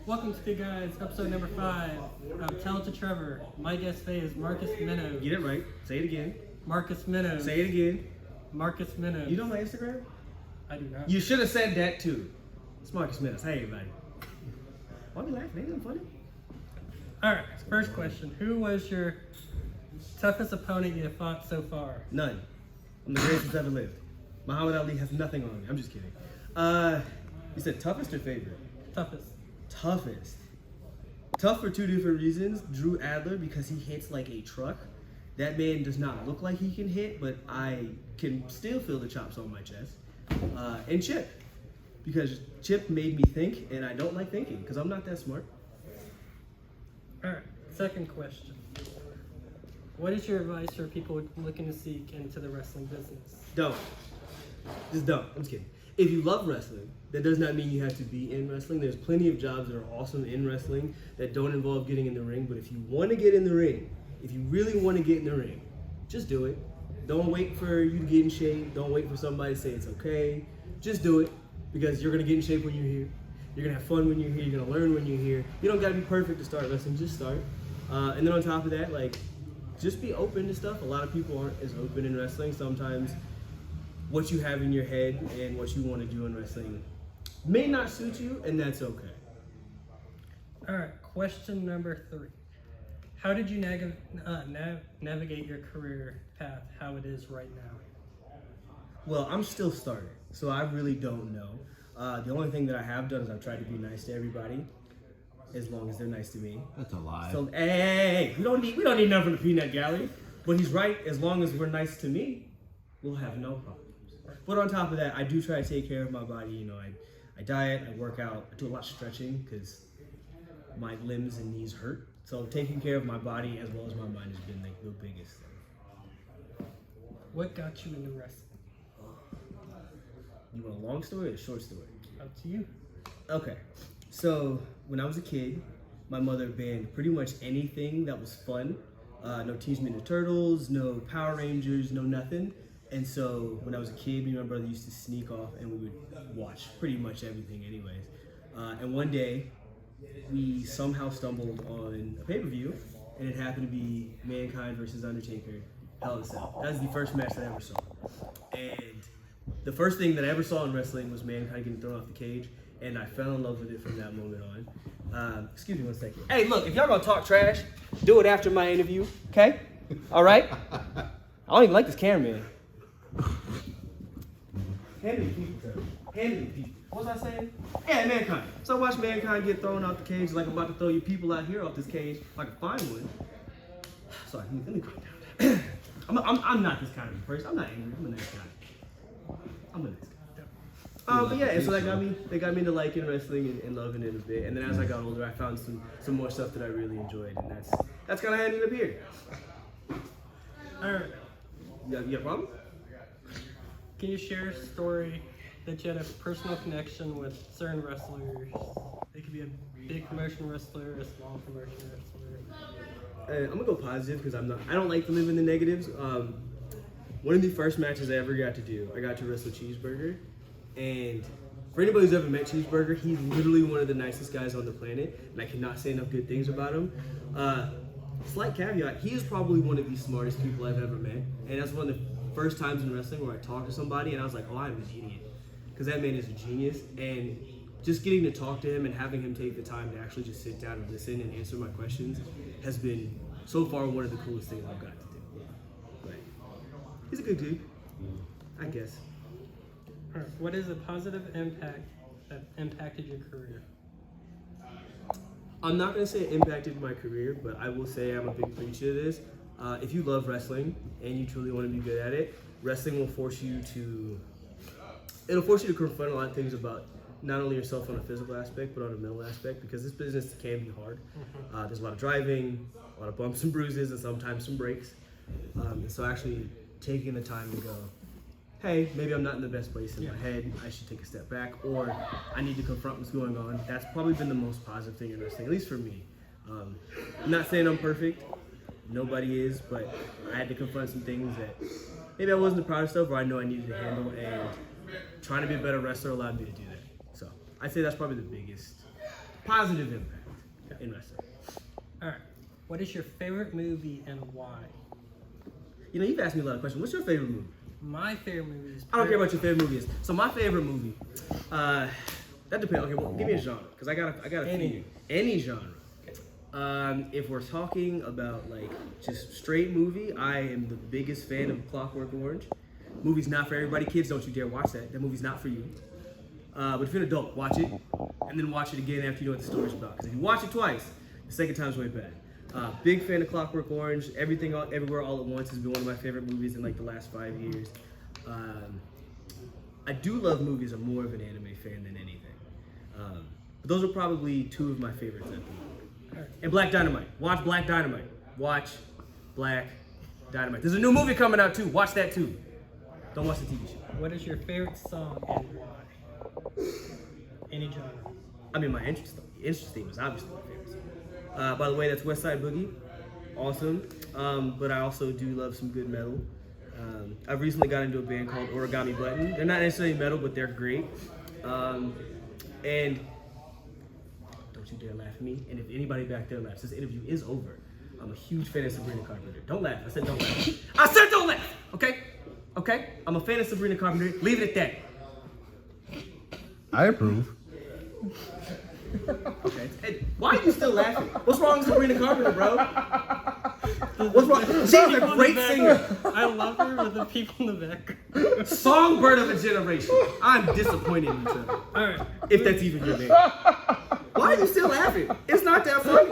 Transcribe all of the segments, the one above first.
Welcome to the guys, episode number 5 of Tell It to Trevor. My guest today is Marcus Menos. Get it right. Say it again. Marcus Menos. Say it again. Marcus Menos. You know my Instagram? I do not. You should have said that too. It's Marcus Menos. Hey, everybody. Why are you laughing? Ain't that funny? Alright, first question. Who was your toughest opponent you have fought so far? None. I'm the greatest ever lived. Muhammad Ali has nothing on me. I'm just kidding. You said toughest or favorite? Toughest. Toughest. Tough for two different reasons. Drew Adler, because he hits like a truck. That man does not look like he can hit, but I can still feel the chops on my chest. And Chip, because Chip made me think, and I don't like thinking, because I'm not that smart. Alright, second question. What is your advice for people looking to seek into the wrestling business? Don't. Just don't. I'm just kidding. If you love wrestling, that does not mean you have to be in wrestling. There's plenty of jobs that are awesome in wrestling that don't involve getting in the ring. But if you want to get in the ring, if you really want to get in the ring, just do it. Don't wait for you to get in shape. Don't wait for somebody to say it's okay. Just do it, because you're going to get in shape when you're here. You're going to have fun when you're here. You're going to learn when you're here. You don't got to be perfect to start wrestling. Just start. And then on top of that, just be open to stuff. A lot of people aren't as open in wrestling. Sometimes what you have in your head and what you want to do in wrestling may not suit you, and that's okay. Alright, question number 3. How did you navigate your career path, how it is right now? Well, I'm still starting, so I really don't know. The only thing that I have done is I've tried to be nice to everybody, as long as they're nice to me. That's a lie. So, hey, we don't need nothing from the peanut gallery. But he's right. As long as we're nice to me, we'll have no problems. But on top of that, I do try to take care of my body. You know, I diet, I work out, I do a lot of stretching because my limbs and knees hurt. So taking care of my body as well as my mind has been the biggest thing. What got you into wrestling? You want a long story or a short story? Up to you. Okay. So when I was a kid, my mother banned pretty much anything that was fun. No Teenage Mutant Ninja Turtles, no Power Rangers, no nothing. And so when I was a kid, me and my brother used to sneak off and we would watch pretty much everything anyways. And one day, we somehow stumbled on a pay-per-view, and it happened to be Mankind versus Undertaker, Hell in a Cell. That was the first match that I ever saw. And the first thing that I ever saw in wrestling was Mankind getting thrown off the cage, and I fell in love with it from that moment on. Excuse me one second. Hey, look, if y'all gonna talk trash, do it after my interview, okay? All right? I don't even like this cameraman. Hand me the people, Trevor. Hand me the people. What was I saying? Yeah, Mankind. So I watched Mankind get thrown out the cage like I'm about to throw you people out here off this cage if I can find one. Sorry, let me calm down. I'm not this kind of person. I'm not angry. I'm a nice guy. I'm a nice guy. But yeah, and so they got me into liking wrestling and loving it a bit. And then as I got older, I found some more stuff that I really enjoyed, and that's kind of ended up here. All right. You got a problem? Can you share a story that you had a personal connection with certain wrestlers? It could be a big promotion wrestler, a small promotion wrestler. I'm gonna go positive because I don't like to live in the negatives. One of the first matches I ever got to do, I got to wrestle Cheeseburger, and for anybody who's ever met Cheeseburger, he's literally one of the nicest guys on the planet, and I cannot say enough good things about him. Slight caveat, he is probably one of the smartest people I've ever met, and that's one of the first times in wrestling where I talked to somebody and I was like, oh, I'm an idiot, because that man is a genius. And just getting to talk to him and having him take the time to actually just sit down and listen and answer my questions has been so far one of the coolest things I've got to do. But he's a good dude, I guess. All right. What is a positive impact that impacted your career? I'm not going to say it impacted my career, but I will say I'm a big preacher of this. If you love wrestling and you truly want to be good at it, wrestling will force you to confront a lot of things about not only yourself on a physical aspect, but on a mental aspect, because this business can be hard. There's a lot of driving, a lot of bumps and bruises, and sometimes some breaks. And so actually taking the time to go, hey, maybe I'm not in the best place in my head, I should take a step back, or I need to confront what's going on. That's probably been the most positive thing in wrestling, at least for me. I'm not saying I'm perfect, nobody is, but I had to confront some things that maybe I wasn't the proudest of, or I know I needed to handle, and trying to be a better wrestler allowed me to do that. So I'd say that's probably the biggest positive impact in wrestling. All right. What is your favorite movie and why? You know, you've asked me a lot of questions. What's your favorite movie? My favorite movie is. I don't care what your favorite movie is. So my favorite movie, that depends. Okay, well, give me a genre, because I got a few. Any genre. If we're talking about like just straight movie, I am the biggest fan of Clockwork Orange. Movie's not for everybody. Kids, don't you dare watch that. That movie's not for you. But if you're an adult, watch it, and then watch it again after you know what the story's about. Because if you watch it twice, the second time's way bad. Big fan of Clockwork Orange. Everything, Everywhere, All at Once has been one of my favorite movies in like the last 5 years. I do love movies. I'm more of an anime fan than anything. But those are probably two of my favorites at the moment. And Black Dynamite. Watch Black Dynamite. Watch Black Dynamite. There's a new movie coming out too. Watch that too. Don't watch the TV show. What is your favorite song and why? Any genre. I mean, my interest theme is obviously my favorite song. By the way, that's West Side Boogie. Awesome. But I also do love some good metal. I've recently got into a band called Origami Button. They're not necessarily metal, but they're great. And don't you dare laugh at me. And if anybody back there laughs, this interview is over. I'm a huge fan of Sabrina Carpenter. Don't laugh. I said don't laugh. I said don't laugh. Okay? Okay? I'm a fan of Sabrina Carpenter. Leave it at that. I approve. Okay. Hey, why are you still laughing? What's wrong with Sabrina Carpenter, bro? What's wrong? She's a great singer. I love her with the people in the back. Songbird of a generation. I'm disappointed in each other. All right. If that's even your name. Why are you still laughing? It's not that funny.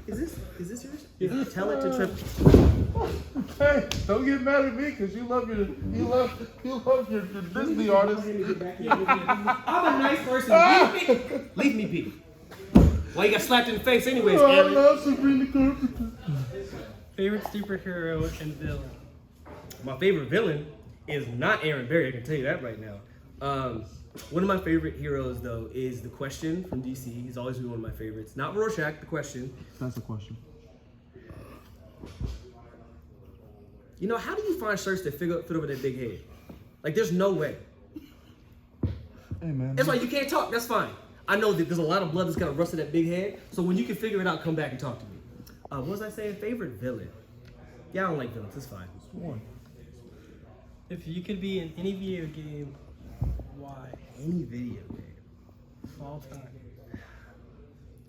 Is this yours? Yeah. Tell it to Trip. Hey, don't get mad at me because you love your Disney artists. I'm a nice person. Leave me be. Why you got slapped in the face anyways, I Aaron? love Sabrina Carpenter. Favorite superhero and villain. My favorite villain is not Aaron Barry. I can tell you that right now. One of my favorite heroes, though, is The Question from DC. He's always been one of my favorites. Not Rorschach, The Question. That's the question. You know, how do you find shirts that fit over that big head? Like, there's no way. Hey, man. That's why you can't talk. That's fine. I know that there's a lot of blood that's gonna rust in that big head. So when you can figure it out, come back and talk to me. What was I saying? Favorite villain? Yeah, I don't like villains. It's fine. One. If you could be in any video game, why? Any video game. Of all time.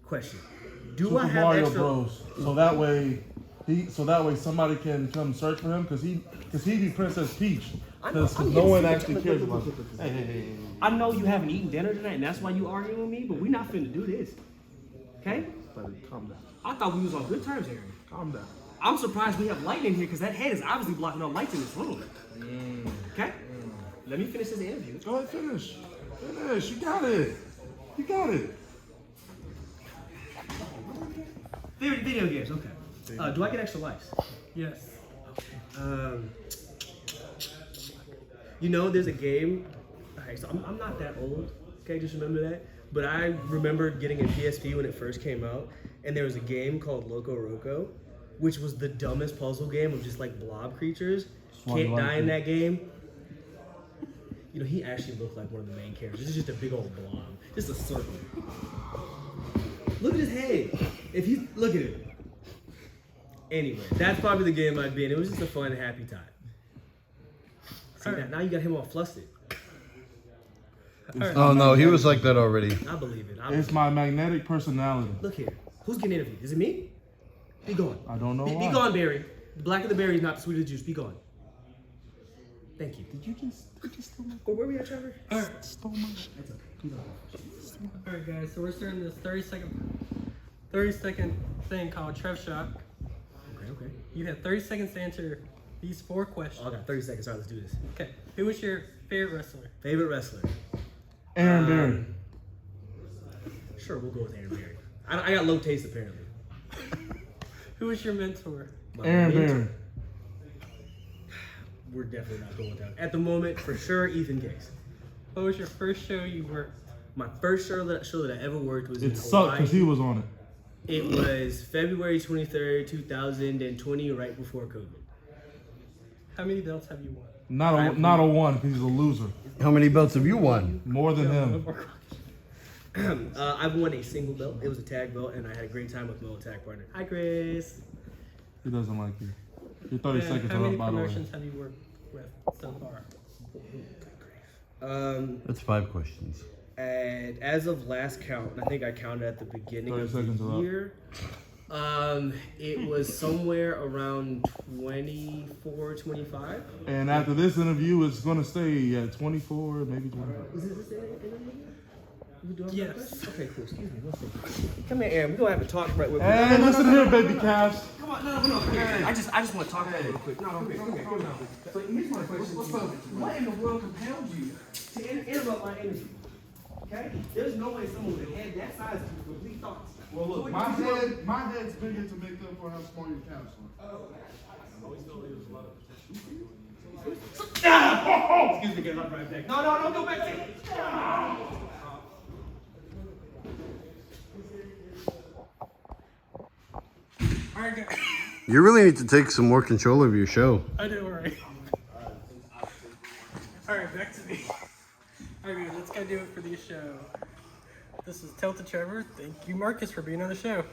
Question. Do Super I have Mario extra? Bros. So that way somebody can come search for him because he be Princess Peach. Because no one actually cares about him. Hey. I know you haven't eaten dinner tonight, and that's why you arguing with me. But we're not finna do this. Okay? Buddy, calm down. I thought we was on good terms, Aaron. Calm down. I'm surprised we have light in here because that head is obviously blocking all lights in this room. Okay? Let me finish this interview. Go ahead, finish. Finish. You got it. You got it. Favorite video games. Okay. Do I get extra lives? Yes. You know, there's a game. Alright, so I'm not that old. Okay, just remember that. But I remember getting a PSP when it first came out, and there was a game called Loco Roco, which was the dumbest puzzle game of just like blob creatures. Can't die in that game. You know, he actually looked like one of the main characters. This is just a big old blob, just a circle. Look at his head. Look at it. Anyway, that's probably the game I'd be in. It was just a fun, happy time. See, now you got him all flustered. Oh no, he was like that already. I believe it. It's my magnetic personality. Look here. Who's getting interviewed? Is it me? Be gone. I don't know Be why. gone, Barry. The black of the berry is not the sweet of the juice. Be gone. Thank you. Did you just steal my Where we at, Trevor? All right. stole my shit? That's okay. Be gone. All right, guys. So we're starting this 30-second thing called Trev Shock. Okay. You have 30 seconds to answer these 4 questions. Oh, I got 30 seconds. All right, let's do this. Okay. Who was your favorite wrestler? Favorite wrestler? Aaron Barry. Sure, we'll go with Aaron Barry. I got low taste, apparently. Who was your mentor? Aaron Barry. We're definitely not going with that. At the moment, for sure, Ethan Case. What was your first show you worked? My first show that I ever worked was in It sucked Hawaii. because he was on it. It was February 23rd, 2020, right before COVID. How many belts have you won? Not a one because he's a loser. How many belts have you won? More than No him. more questions. I've won a single belt. It was a tag belt, and I had a great time with my old tag partner. Hi, Grace. He doesn't like you. You're 30 seconds How are many up, by the way. promotions have you worked with so far? That's 5 questions. And as of last count, and I think I counted at the beginning 30 of seconds the are up. year. It was somewhere around 24, 25. And after this interview, it's going to stay at 24, maybe 25. Is this the interview? We doing Yes. questions? Okay, cool. Excuse me. One second. Come here, Aaron. We're gonna have to talk right with. Hey, listen here, baby calves. Come on, no. I just want to talk to you real quick. No, come here. So here's my question. What in the world compelled you to interrupt my interview? Okay? There's no way someone with a head that size could complete thoughts. Well, look, my head's bigger to make up for how small your calves are. Excuse me, guys. I'll drive back. No, don't go back there. Alright, guys. You really need to take some more control of your show. I do, alright. Alright, back to me. Alright, let's go do it for the show. This is Tilted Trevor. Thank you, Marcus, for being on the show.